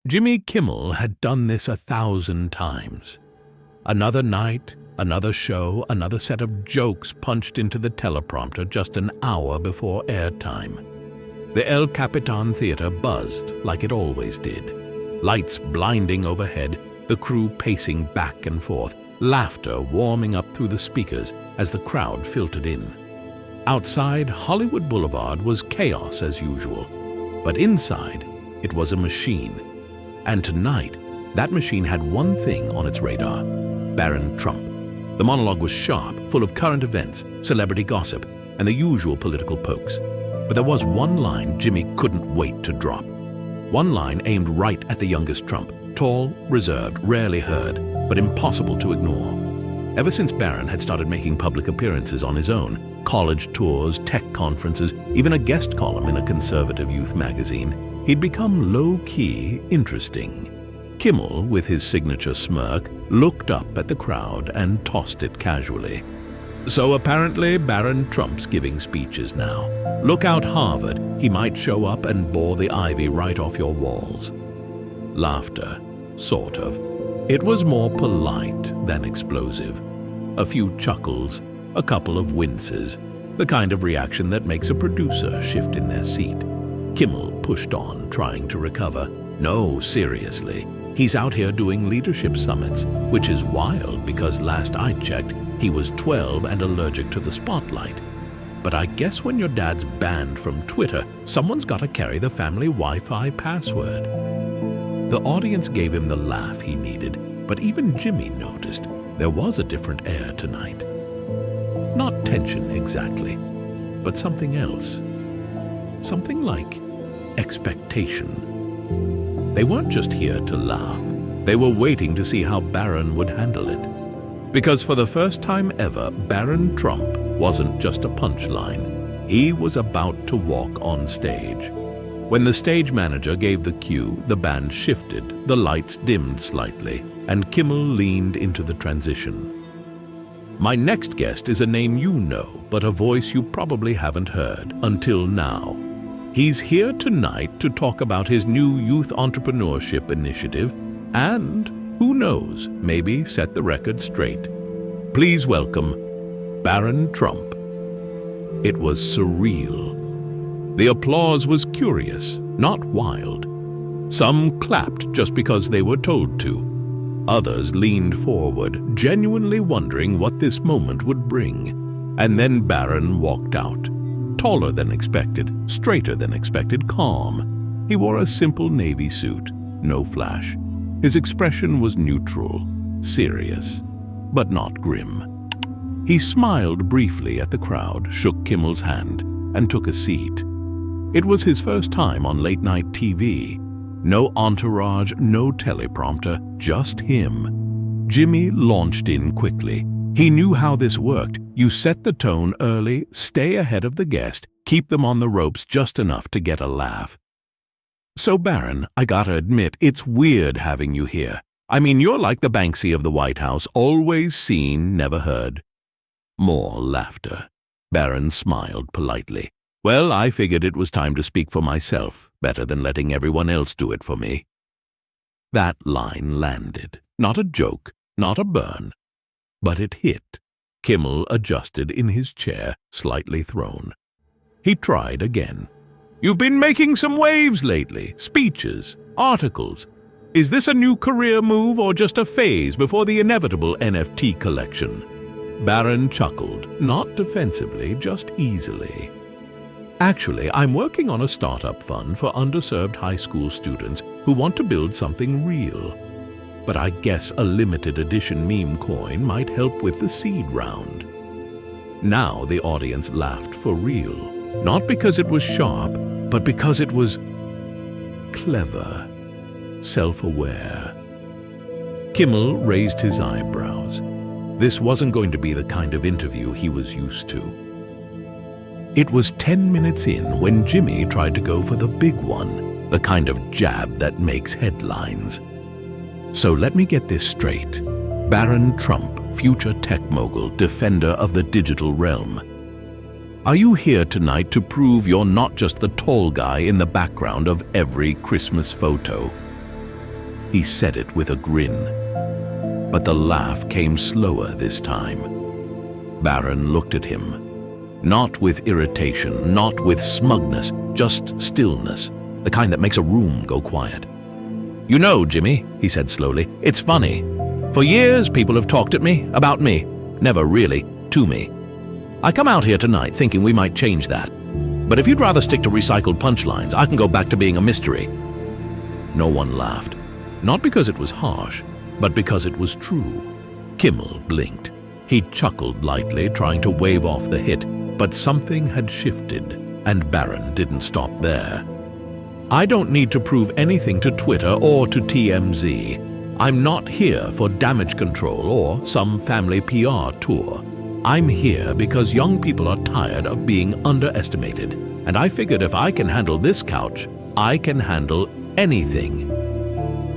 Jimmy Kimmel had done this 1,000 times. Another night, another show, another set of jokes punched into the teleprompter just an hour before airtime. The Capitan Theater buzzed like it always did. Lights blinding overhead, the crew pacing back and forth, laughter warming up through the speakers as the crowd filtered in. Outside Hollywood Boulevard was chaos as usual, but inside it was a machine. And tonight, that machine had one thing on its radar: Barron Trump. The monologue was sharp, full of current events, celebrity gossip, and the usual political pokes. But there was one line Jimmy couldn't wait to drop. One line aimed right at the youngest Trump, tall, reserved, rarely heard, but impossible to ignore. Ever since Barron had started making public appearances on his own, college tours, tech conferences, even a guest column in a conservative youth magazine, he'd become low-key interesting. Kimmel, with his signature smirk, looked up at the crowd and tossed it casually. So apparently Barron Trump's giving speeches now. Look out, Harvard, he might show up and bore the ivy right off your walls. Laughter, sort of. It was more polite than explosive. A few chuckles, a couple of winces, the kind of reaction that makes a producer shift in their seat. Kimmel pushed on, trying to recover. No, seriously. He's out here doing leadership summits, which is wild because last I checked, he was 12 and allergic to the spotlight. But I guess when your dad's banned from Twitter, someone's got to carry the family Wi-Fi password. The audience gave him the laugh he needed, but even Jimmy noticed there was a different air tonight. Not tension exactly, but something else. Something like expectation. They weren't just here to laugh. They were waiting to see how Barron would handle it. Because for the first time ever, Barron Trump wasn't just a punchline. He was about to walk on stage. When the stage manager gave the cue, the band shifted, the lights dimmed slightly, and Kimmel leaned into the transition. My next guest is a name you know, but a voice you probably haven't heard until now. He's here tonight to talk about his new youth entrepreneurship initiative and, who knows, maybe set the record straight. Please welcome Barron Trump. It was surreal. The applause was curious, not wild. Some clapped just because they were told to. Others leaned forward, genuinely wondering what this moment would bring. And then Barron walked out. Taller than expected, straighter than expected, calm. He wore a simple navy suit, no flash. His expression was neutral, serious, but not grim. He smiled briefly at the crowd, shook Kimmel's hand, and took a seat. It was his first time on late-night TV. No entourage, no teleprompter, just him. Jimmy launched in quickly. He knew how this worked. You set the tone early, stay ahead of the guest, keep them on the ropes just enough to get a laugh. So Barron, I gotta admit, it's weird having you here. I mean, you're like the Banksy of the White House, always seen, never heard. More laughter. Barron smiled politely. Well, I figured it was time to speak for myself, better than letting everyone else do it for me. That line landed. Not a joke, not a burn. But it hit. Kimmel adjusted in his chair, slightly thrown. He tried again. You've been making some waves lately. Speeches, articles. Is this a new career move or just a phase before the inevitable NFT collection? Barron chuckled, not defensively, just easily. Actually, I'm working on a startup fund for underserved high school students who want to build something real. But I guess a limited edition meme coin might help with the seed round. Now the audience laughed for real, not because it was sharp, but because it was clever, self-aware. Kimmel raised his eyebrows. This wasn't going to be the kind of interview he was used to. It was 10 minutes in when Jimmy tried to go for the big one, the kind of jab that makes headlines. So let me get this straight. Barron Trump, future tech mogul, defender of the digital realm. Are you here tonight to prove you're not just the tall guy in the background of every Christmas photo? He said it with a grin. But the laugh came slower this time. Barron looked at him. Not with irritation, not with smugness, just stillness, the kind that makes a room go quiet. "You know, Jimmy," he said slowly, "it's funny. For years people have talked at me, about me, never really to me. I come out here tonight thinking we might change that. But if you'd rather stick to recycled punchlines, I can go back to being a mystery." No one laughed. Not because it was harsh, but because it was true. Kimmel blinked. He chuckled lightly, trying to wave off the hit, but something had shifted, and Barron didn't stop there. "I don't need to prove anything to Twitter or to TMZ. I'm not here for damage control or some family PR tour. I'm here because young people are tired of being underestimated, and I figured if I can handle this couch, I can handle anything."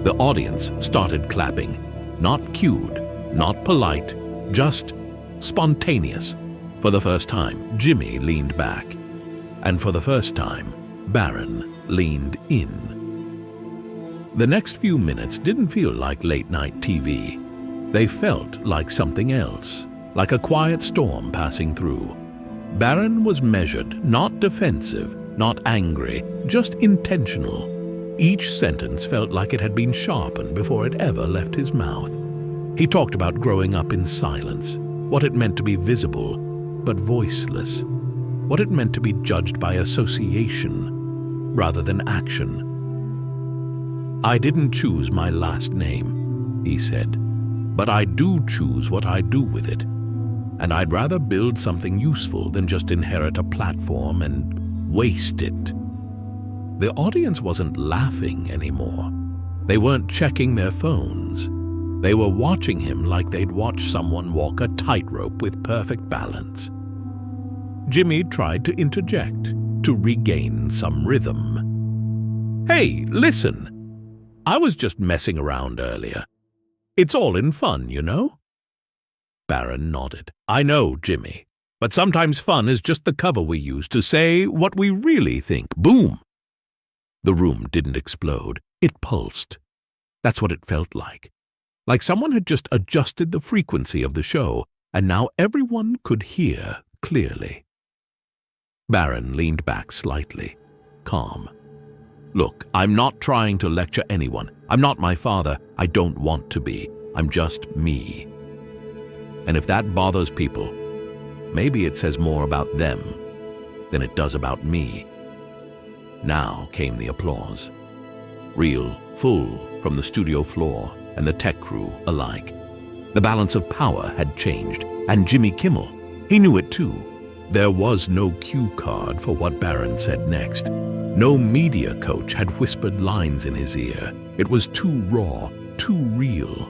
The audience started clapping. Not cued, not polite, just spontaneous. For the first time, Jimmy leaned back. And for the first time, Barron leaned in. The next few minutes didn't feel like late-night TV. They felt like something else, like a quiet storm passing through. Barron was measured, not defensive, not angry, just intentional. Each sentence felt like it had been sharpened before it ever left his mouth. He talked about growing up in silence, what it meant to be visible, but voiceless, what it meant to be judged by association rather than action. "I didn't choose my last name," he said, "but I do choose what I do with it. And I'd rather build something useful than just inherit a platform and waste it." The audience wasn't laughing anymore. They weren't checking their phones. They were watching him like they'd watch someone walk a tightrope with perfect balance. Jimmy tried to interject, to regain some rhythm. "Hey, listen! I was just messing around earlier. It's all in fun, you know?" Barron nodded. "I know, Jimmy. But sometimes fun is just the cover we use to say what we really think. Boom!" The room didn't explode. It pulsed. That's what it felt like. Like someone had just adjusted the frequency of the show, and now everyone could hear clearly. Barron leaned back slightly, calm. "Look, I'm not trying to lecture anyone. I'm not my father. I don't want to be. I'm just me. And if that bothers people, maybe it says more about them than it does about me." Now came the applause. Real, full, from the studio floor and the tech crew alike. The balance of power had changed, and Jimmy Kimmel, he knew it too. There was no cue card for what Barron said next. No media coach had whispered lines in his ear. It was too raw, too real.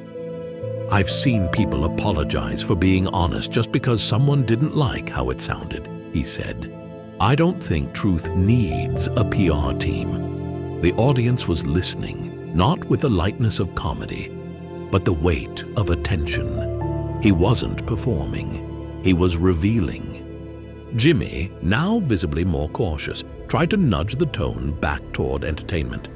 "I've seen people apologize for being honest just because someone didn't like how it sounded," he said. "I don't think truth needs a PR team." The audience was listening, not with the lightness of comedy, but the weight of attention. He wasn't performing. He was revealing. Jimmy, now visibly more cautious, tried to nudge the tone back toward entertainment.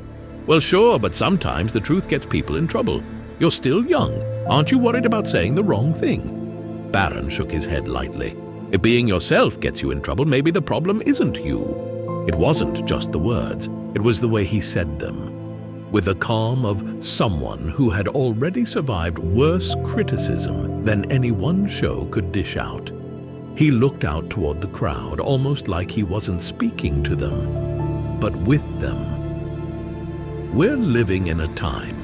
"Well, sure, but sometimes the truth gets people in trouble. You're still young. Aren't you worried about saying the wrong thing?" Barron shook his head lightly. "If being yourself gets you in trouble, maybe the problem isn't you." It wasn't just the words. It was the way he said them. With the calm of someone who had already survived worse criticism than any one show could dish out. He looked out toward the crowd, almost like he wasn't speaking to them, but with them. We're living in a time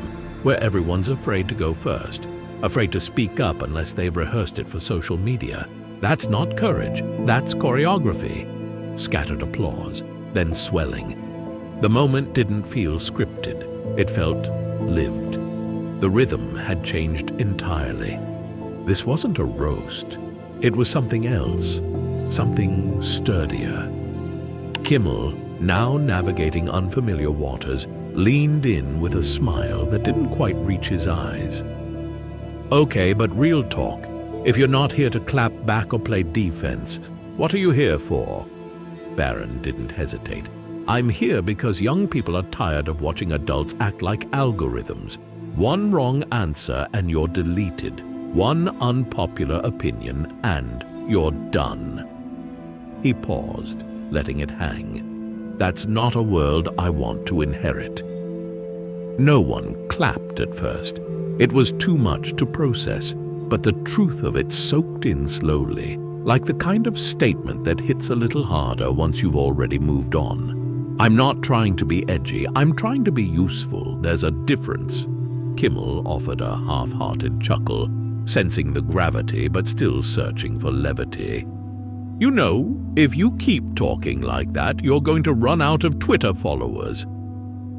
where everyone's afraid to go first, afraid to speak up unless they've rehearsed it for social media. That's not courage, that's choreography. Scattered applause, then swelling. The moment didn't feel scripted. It felt lived. The rhythm had changed entirely. This wasn't a roast. It was something else, something sturdier. Kimmel, now navigating unfamiliar waters, leaned in with a smile that didn't quite reach his eyes. "Okay, but real talk. If you're not here to clap back or play defense, what are you here for?" Barron didn't hesitate. I'm here because young people are tired of watching adults act like algorithms. One wrong answer and you're deleted. One unpopular opinion and you're done." He paused, letting it hang. That's not a world I want to inherit. No one clapped at first. It was too much to process, but the truth of it soaked in slowly, like the kind of statement that hits a little harder once you've already moved on. I'm not trying to be edgy, I'm trying to be useful. There's a difference. Kimmel offered a half-hearted chuckle, sensing the gravity but still searching for levity. You know, if you keep talking like that, you're going to run out of Twitter followers.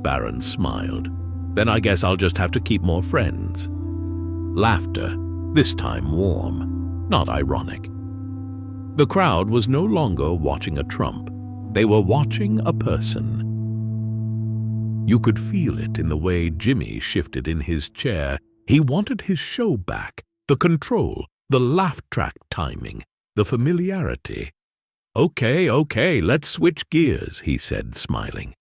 Barron smiled. Then I guess I'll just have to keep more friends. Laughter, this time warm, not ironic. The crowd was no longer watching a Trump. They were watching a person. You could feel it in the way Jimmy shifted in his chair. He wanted his show back, the control, the laugh track timing, the familiarity. Okay, let's switch gears, he said, smiling.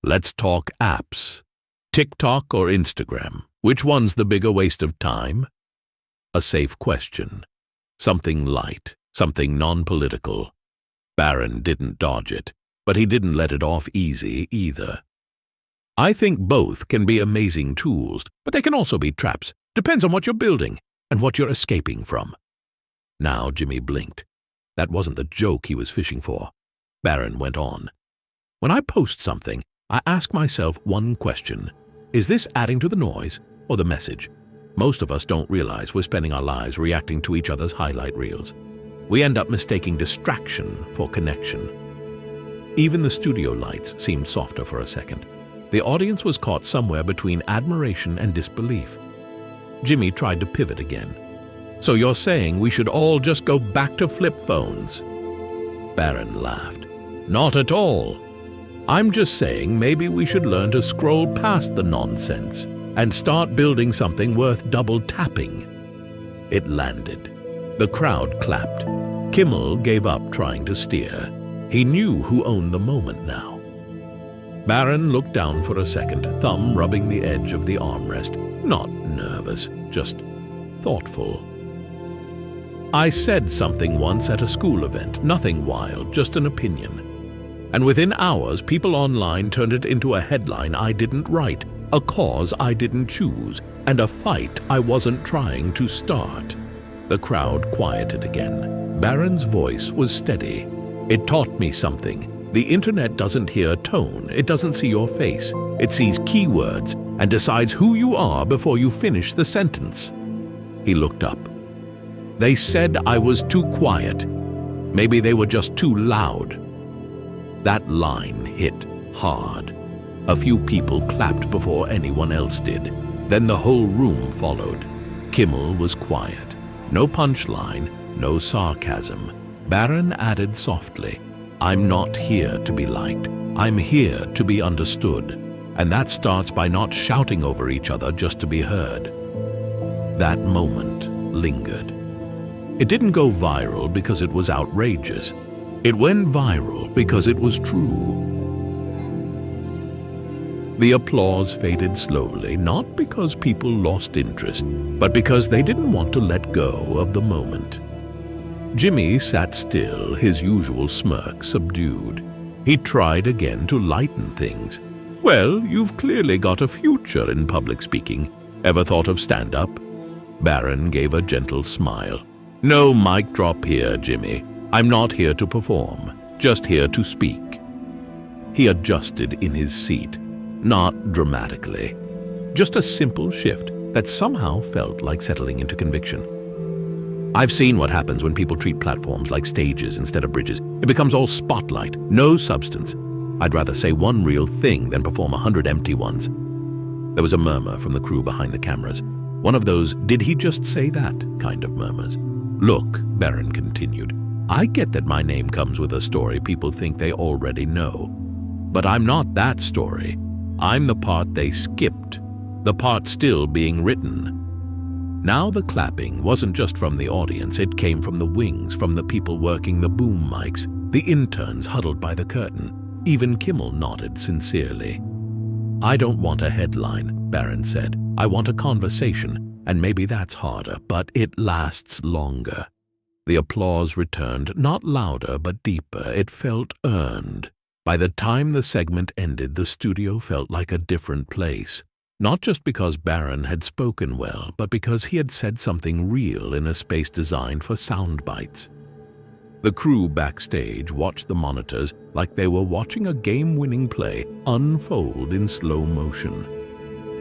Let's talk apps. TikTok or Instagram? Which one's the bigger waste of time? A safe question. Something light, something non-political. Barron didn't dodge it, but he didn't let it off easy either. I think both can be amazing tools, but they can also be traps. Depends on what you're building and what you're escaping from. Now Jimmy blinked. That wasn't the joke he was fishing for. Barron went on. When I post something, I ask myself one question. Is this adding to the noise or the message? Most of us don't realize we're spending our lives reacting to each other's highlight reels. We end up mistaking distraction for connection. Even the studio lights seemed softer for a second. The audience was caught somewhere between admiration and disbelief. Jimmy tried to pivot again. So you're saying we should all just go back to flip phones? Barron laughed. Not at all. I'm just saying maybe we should learn to scroll past the nonsense and start building something worth double tapping. It landed. The crowd clapped. Kimmel gave up trying to steer. He knew who owned the moment now. Barron looked down for a second, thumb rubbing the edge of the armrest. Not nervous, just thoughtful. I said something once at a school event, nothing wild, just an opinion. And within hours, people online turned it into a headline I didn't write, a cause I didn't choose, and a fight I wasn't trying to start. The crowd quieted again. Barron's voice was steady. It taught me something. The internet doesn't hear tone, it doesn't see your face. It sees keywords and decides who you are before you finish the sentence. He looked up. They said I was too quiet. Maybe they were just too loud. That line hit hard. A few people clapped before anyone else did. Then the whole room followed. Kimmel was quiet. No punchline, no sarcasm. Barron added softly, I'm not here to be liked. I'm here to be understood. And that starts by not shouting over each other just to be heard. That moment lingered. It didn't go viral because it was outrageous. It went viral because it was true. The applause faded slowly, not because people lost interest, but because they didn't want to let go of the moment. Jimmy sat still, his usual smirk subdued. He tried again to lighten things. Well, you've clearly got a future in public speaking. Ever thought of stand-up? Barron gave a gentle smile. No mic drop here, Jimmy. I'm not here to perform, just here to speak. He adjusted in his seat, not dramatically. Just a simple shift that somehow felt like settling into conviction. I've seen what happens when people treat platforms like stages instead of bridges. It becomes all spotlight, no substance. I'd rather say one real thing than perform 100 empty ones. There was a murmur from the crew behind the cameras. One of those, did he just say that kind of murmurs. Look, Barron continued, I get that my name comes with a story people think they already know. But I'm not that story. I'm the part they skipped, the part still being written. Now the clapping wasn't just from the audience, it came from the wings, from the people working the boom mics, the interns huddled by the curtain. Even Kimmel nodded sincerely. "I don't want a headline," Barron said. "I want a conversation, and maybe that's harder, but it lasts longer." The applause returned, not louder but deeper. It felt earned. By the time the segment ended, the studio felt like a different place. Not just because Barron had spoken well, but because he had said something real in a space designed for sound bites. The crew backstage watched the monitors like they were watching a game-winning play unfold in slow motion.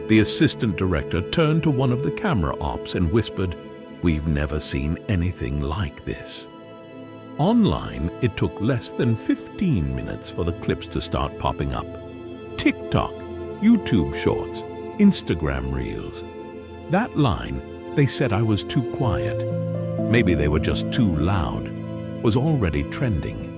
The assistant director turned to one of the camera ops and whispered, "We've never seen anything like this." Online, it took less than 15 minutes for the clips to start popping up. TikTok, YouTube Shorts, Instagram Reels. That line, "They said I was too quiet, maybe they were just too loud," was already trending.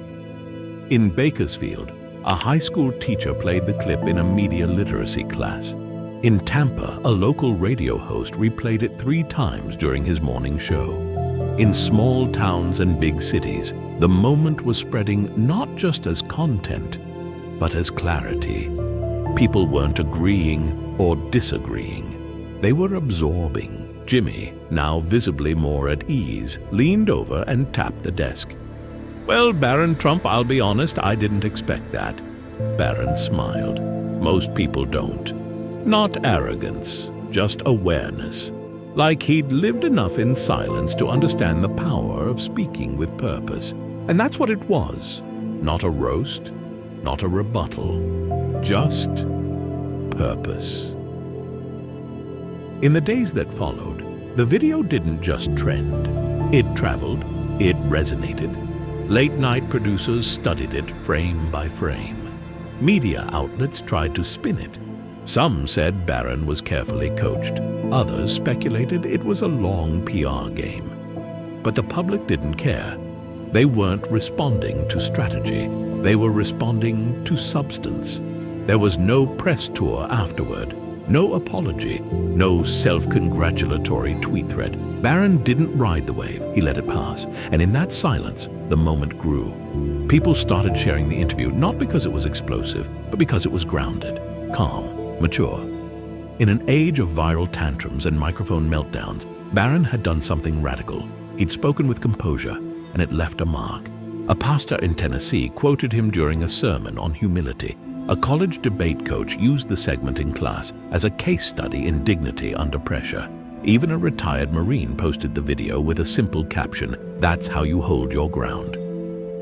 In Bakersfield, a high school teacher played the clip in a media literacy class. In Tampa, a local radio host replayed it 3 times during his morning show. In small towns and big cities, the moment was spreading not just as content, but as clarity. People weren't agreeing or disagreeing. They were absorbing. Jimmy, now visibly more at ease, leaned over and tapped the desk. "Well, Barron Trump, I'll be honest, I didn't expect that." Barron smiled. "Most people don't. Not arrogance, just awareness. Like he'd lived enough in silence to understand the power of speaking with purpose. And that's what it was. Not a roast, not a rebuttal. Just purpose." In the days that followed, the video didn't just trend. It traveled, it resonated. Late-night producers studied it frame by frame. Media outlets tried to spin it. Some said Barron was carefully coached. Others speculated it was a long PR game. But the public didn't care. They weren't responding to strategy. They were responding to substance. There was no press tour afterward, no apology, no self-congratulatory tweet thread. Barron didn't ride the wave, he let it pass. And in that silence, the moment grew. People started sharing the interview, not because it was explosive, but because it was grounded, calm, mature. In an age of viral tantrums and microphone meltdowns, Barron had done something radical. He'd spoken with composure, and it left a mark. A pastor in Tennessee quoted him during a sermon on humility. A college debate coach used the segment in class as a case study in dignity under pressure. Even a retired Marine posted the video with a simple caption, "That's how you hold your ground."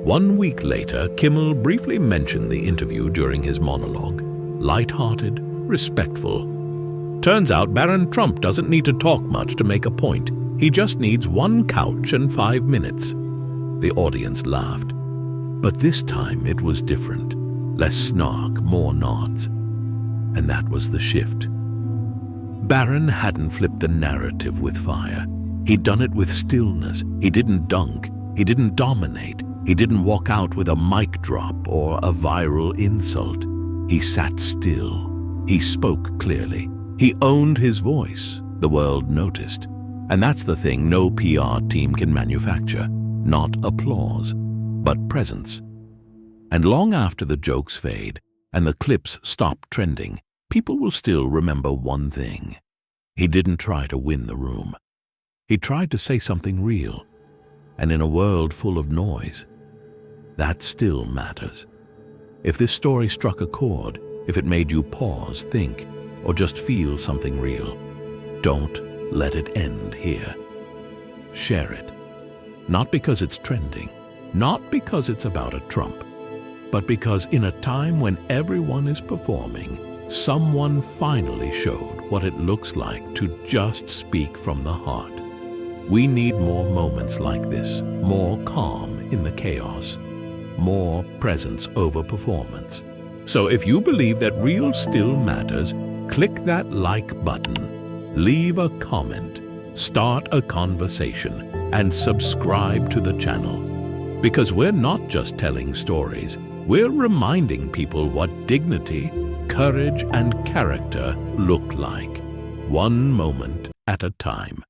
1 week later, Kimmel briefly mentioned the interview during his monologue. Light-hearted, respectful. "Turns out Barron Trump doesn't need to talk much to make a point. He just needs 1 couch and 5 minutes." The audience laughed. But this time it was different. Less snark, more nods. And that was the shift. Barron hadn't flipped the narrative with fire. He'd done it with stillness. He didn't dunk. He didn't dominate. He didn't walk out with a mic drop or a viral insult. He sat still. He spoke clearly. He owned his voice. The world noticed. And that's the thing no PR team can manufacture. Not applause, but presence. And long after the jokes fade and the clips stop trending, people will still remember one thing. He didn't try to win the room. He tried to say something real. And in a world full of noise, that still matters. If this story struck a chord, if it made you pause, think, or just feel something real, don't let it end here. Share it. Not because it's trending, not because it's about a Trump, but because in a time when everyone is performing, someone finally showed what it looks like to just speak from the heart. We need more moments like this, more calm in the chaos, more presence over performance. So if you believe that real still matters, click that like button, leave a comment, start a conversation, and subscribe to the channel. Because we're not just telling stories, we're reminding people what dignity, courage, and character look like, one moment at a time.